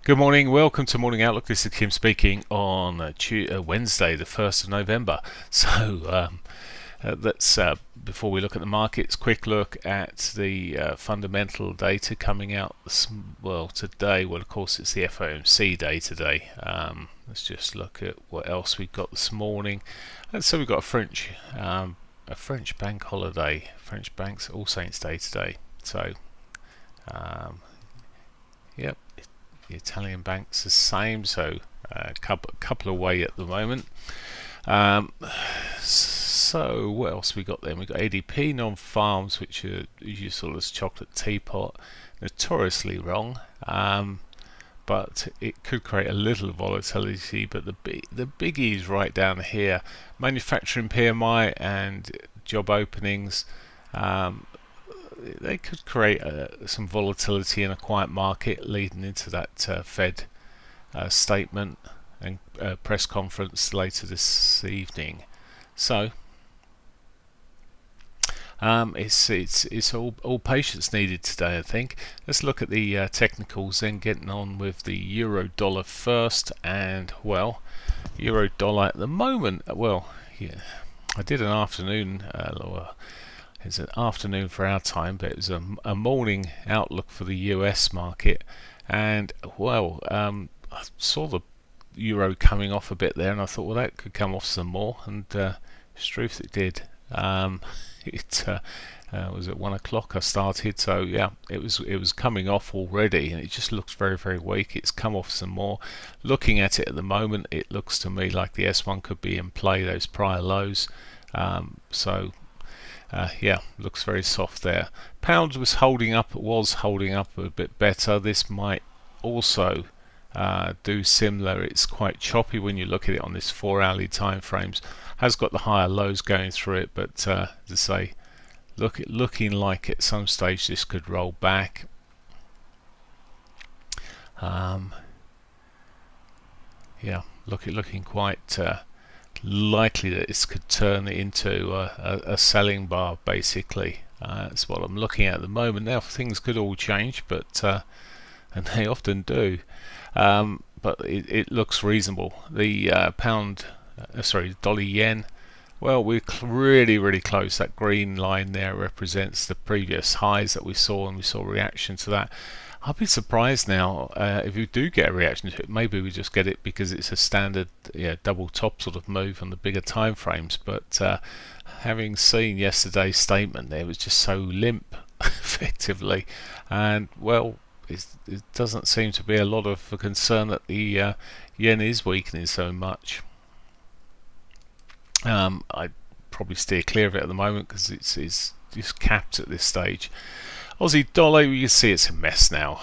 Good morning, welcome to Morning Outlook. This is Kim speaking on Wednesday, the 1st of November. Let's, before we look at the markets, quick look at the fundamental data coming out today. Well, of course, it's the FOMC day today. Let's just look at what else we've got this morning. And so we've got a French bank holiday. French banks, All Saints Day today. So, yep. The Italian banks the same, so a couple away at the moment. So what else we got then? We got ADP non-farms, which are usually sort of chocolate teapot, notoriously wrong, but it could create a little volatility. But the biggie is right down here: manufacturing PMI and job openings. They could create some volatility in a quiet market leading into that Fed statement and press conference later this evening. So it's all patience needed today, I think. Let's look at the technicals then, getting on with the euro dollar first. And well, euro dollar at the moment, I did an afternoon it's an afternoon for our time, but it was a morning outlook for the US market. And I saw the euro coming off a bit there, and I thought, well, that could come off some more, and it's truth it did. It was at 1 o'clock I started, so yeah, it was coming off already, and it just looks very, very weak. It's come off some more. Looking at it at the moment, it looks to me like the S1 could be in play, those prior lows. Looks very soft there. Pound was holding up a bit better. This might also do similar. It's quite choppy when you look at it on this 4-hourly time frames. Has got the higher lows going through it, but as I say, looking like at some stage this could roll back. Looking quite likely that this could turn into a selling bar, basically. That's what I'm looking at the moment. Now things could all change, but and they often do, but it looks reasonable. The dollar yen, well, we're really close. That green line there represents the previous highs that we saw, and we saw a reaction to that. I'll be surprised now if we do get a reaction to it. Maybe we just get it because it's a standard double top sort of move on the bigger time frames. But having seen yesterday's statement, there was just so limp, effectively, and well, it doesn't seem to be a lot of concern that the yen is weakening so much. I'd probably steer clear of it at the moment because it's just capped at this stage. Aussie dollar, you can see it's a mess now.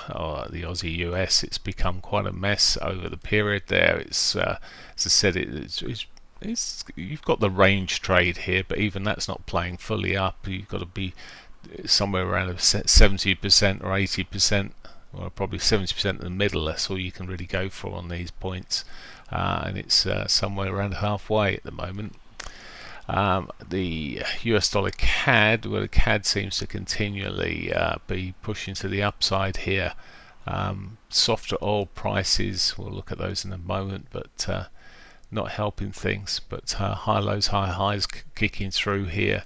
The Aussie US, it's become quite a mess over the period there. It's as I said, you've got the range trade here, but even that's not playing fully up. You've got to be somewhere around 70% or 80%, or probably 70% in the middle. That's all you can really go for on these points, and it's somewhere around halfway at the moment. The US dollar CAD, well, the CAD seems to continually be pushing to the upside here. Softer oil prices, we'll look at those in a moment, but not helping things. But high lows, high highs kicking through here.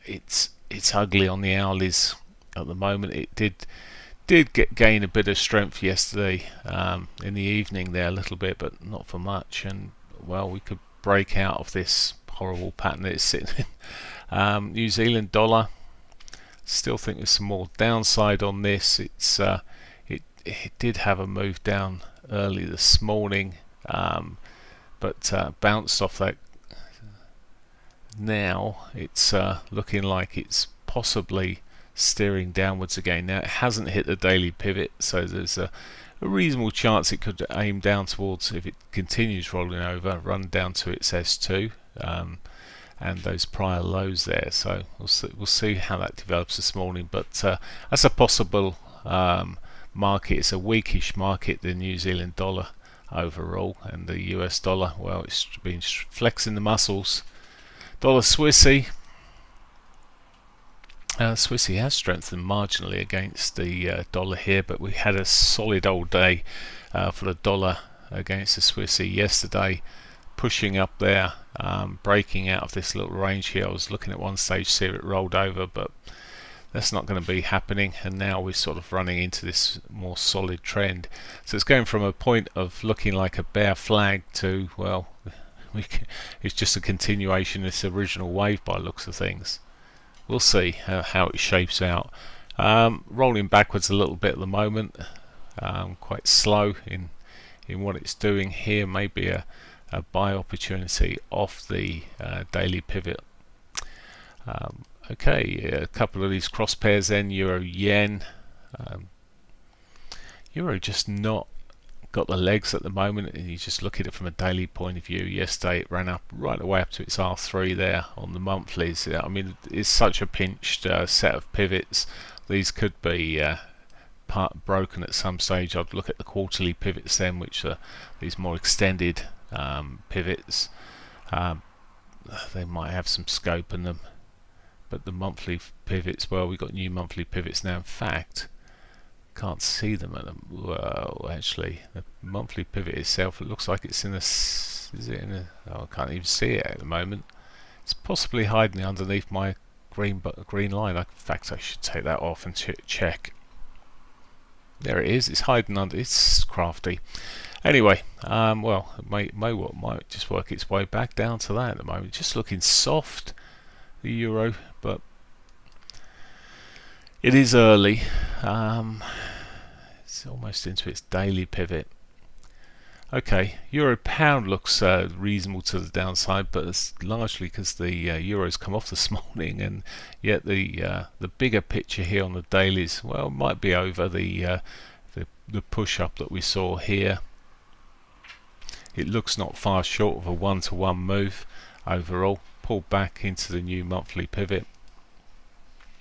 It's ugly on the hourlies at the moment. It did gain a bit of strength yesterday in the evening there a little bit, but not for much. And well, we could break out of this horrible pattern that it's sitting in. New Zealand dollar, still think there's some more downside on this. It did have a move down early this morning, but bounced off that. Now it's looking like it's possibly steering downwards again. Now it hasn't hit the daily pivot, so there's a reasonable chance it could aim down towards, if it continues rolling over, run down to its S2 and those prior lows there. So we'll see how that develops this morning, but that's a possible market. It's a weakish market, the New Zealand dollar overall, and the US dollar, well, it's been flexing the muscles. Dollar Swissy, Swissy has strengthened marginally against the dollar here, but we had a solid old day for the dollar against the Swissy yesterday, pushing up there, breaking out of this little range here. I was looking at one stage to see if it rolled over, but that's not going to be happening, and now we're sort of running into this more solid trend. So it's going from a point of looking like a bear flag to, well, it's just a continuation of this original wave by looks of things. We'll see how it shapes out. Rolling backwards a little bit at the moment, quite slow in what it's doing here. Maybe a buy opportunity off the daily pivot. Okay, a couple of these cross pairs then, euro yen. Euro just not got the legs at the moment, and you just look at it from a daily point of view. Yesterday it ran up right away up to its R3 there on the monthlies. I mean, it's such a pinched set of pivots. These could be broken at some stage. I'd look at the quarterly pivots then, which are these more extended pivots. They might have some scope in them, but the monthly pivots, well, we've got new monthly pivots now. In fact, can't see them at them. Well, actually, the monthly pivot itself, it looks like it's in a. Is it in a? Oh, I can't even see it at the moment. It's possibly hiding underneath my green line. In fact, I should take that off and check. There it is. It's hiding under. It's crafty. Anyway, well, it might just work its way back down to that at the moment. Just looking soft, the euro, but it is early. It's almost into its daily pivot. Okay, euro pound looks reasonable to the downside, but it's largely because the euro's come off this morning, and yet the bigger picture here on the dailies, well, might be over the push up that we saw here. It looks not far short of a one-to-one move overall. Pulled back into the new monthly pivot.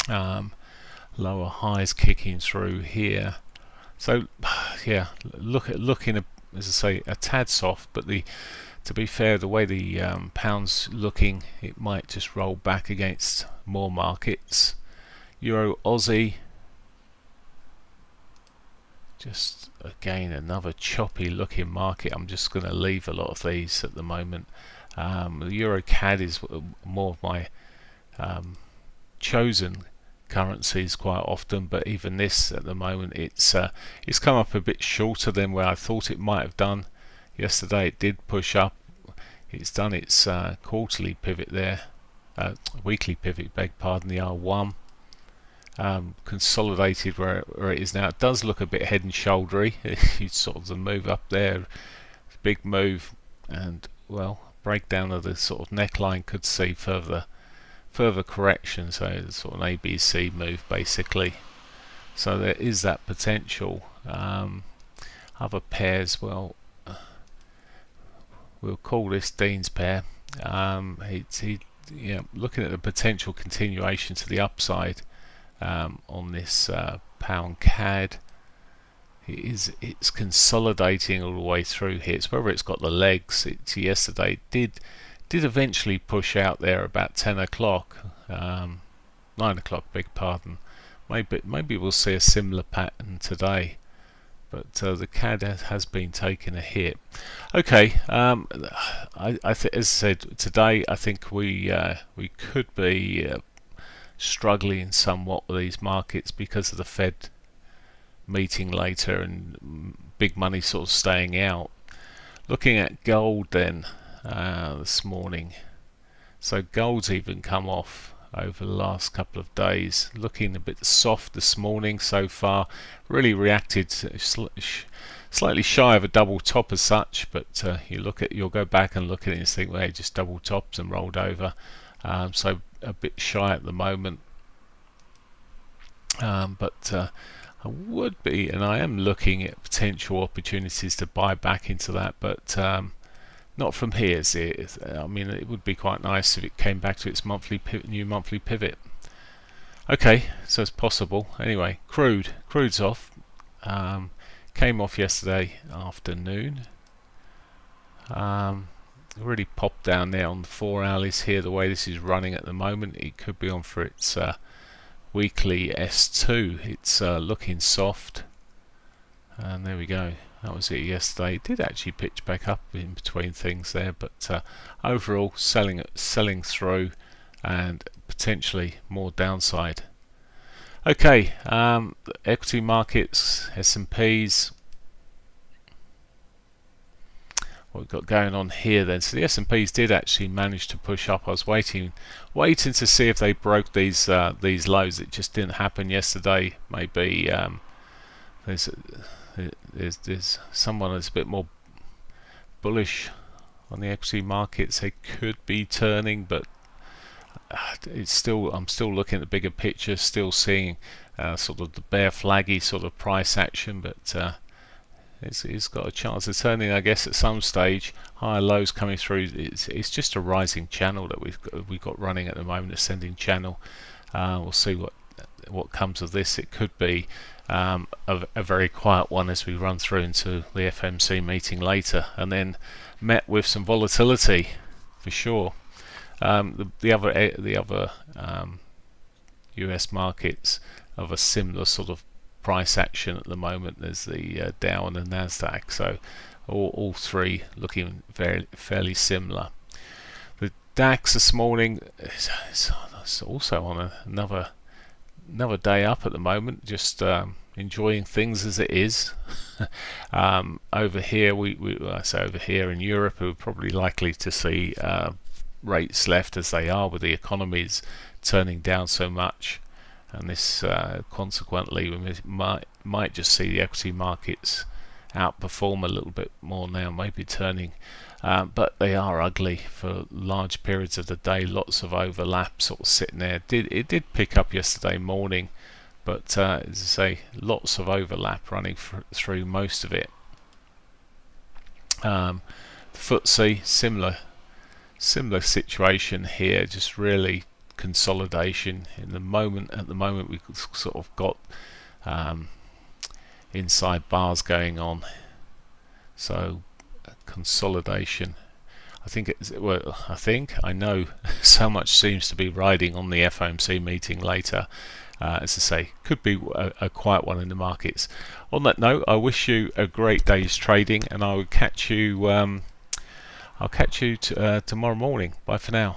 Lower highs kicking through here. So yeah, looking as I say, a tad soft, but to be fair, the way the pound's looking, it might just roll back against more markets. Euro Aussie, just again another choppy looking market. I'm just going to leave a lot of these at the moment. The Euro CAD is more of my chosen currencies quite often, but even this at the moment, it's come up a bit shorter than where I thought it might have done. Yesterday it did push up. It's done its quarterly pivot there, weekly pivot, beg pardon, the R1. Consolidated where it is now. It does look a bit head and shouldery. It's sort of the move up there, big move, and well, breakdown of the sort of neckline could see further correction. So it's sort of an ABC move basically. So there is that potential. Other pairs, well, we'll call this Dean's pair. Looking at the potential continuation to the upside. On this pound CAD, it's consolidating all the way through here. It's whether it's got the legs. Yesterday did eventually push out there about 10 o'clock, 9 o'clock, beg pardon. Maybe we'll see a similar pattern today, but the CAD has been taking a hit. Okay, as I said, today I think we could be struggling somewhat with these markets because of the Fed meeting later and big money sort of staying out. Looking at gold then this morning, so gold's even come off over the last couple of days, looking a bit soft this morning so far. Really reacted slightly shy of a double top as such, but you'll go back and look at it and think, well, it just double topped and rolled over. So a bit shy at the moment, but I would be, and I am looking at potential opportunities to buy back into that, but not from here. I mean, it would be quite nice if it came back to its new monthly pivot. Okay, so it's possible. Anyway, crude's off. Came off yesterday afternoon. Really popped down there on the 4 hours here. The way this is running at the moment, it could be on for its weekly S2. It's looking soft, and there we go. That was it yesterday. It did actually pitch back up in between things there, but overall selling through, and potentially more downside. Okay, equity markets, S&Ps. What we've got going on here then? So the S&Ps did actually manage to push up. I was waiting to see if they broke these lows. It just didn't happen yesterday. Maybe there's someone that's a bit more bullish on the equity markets. They could be turning, but I'm still looking at the bigger picture, still seeing sort of the bear flaggy sort of price action, but it's got a chance of turning, I guess, at some stage. Higher lows coming through. It's just a rising channel that we've got running at the moment, ascending channel. We'll see what comes of this. It could be a very quiet one as we run through into the FMC meeting later, and then met with some volatility for sure. The other US markets of a similar sort of price action at the moment. There's the Dow and the Nasdaq, so all three looking fairly similar. The DAX this morning is also on another day up at the moment, just enjoying things as it is. Over here, I say over here in Europe, we're probably likely to see rates left as they are, with the economies turning down so much, and this consequently we might just see the equity markets outperform a little bit more now, maybe turning, but they are ugly for large periods of the day. Lots of overlap sort of sitting there. It did pick up yesterday morning, but as I say, lots of overlap running through most of it. The FTSE, similar situation here, just really consolidation at the moment we've sort of got inside bars going on, so consolidation. I know so much seems to be riding on the FOMC meeting later. As I say, could be a quiet one in the markets. On that note, I wish you a great day's trading, and I will catch you tomorrow morning. Bye for now.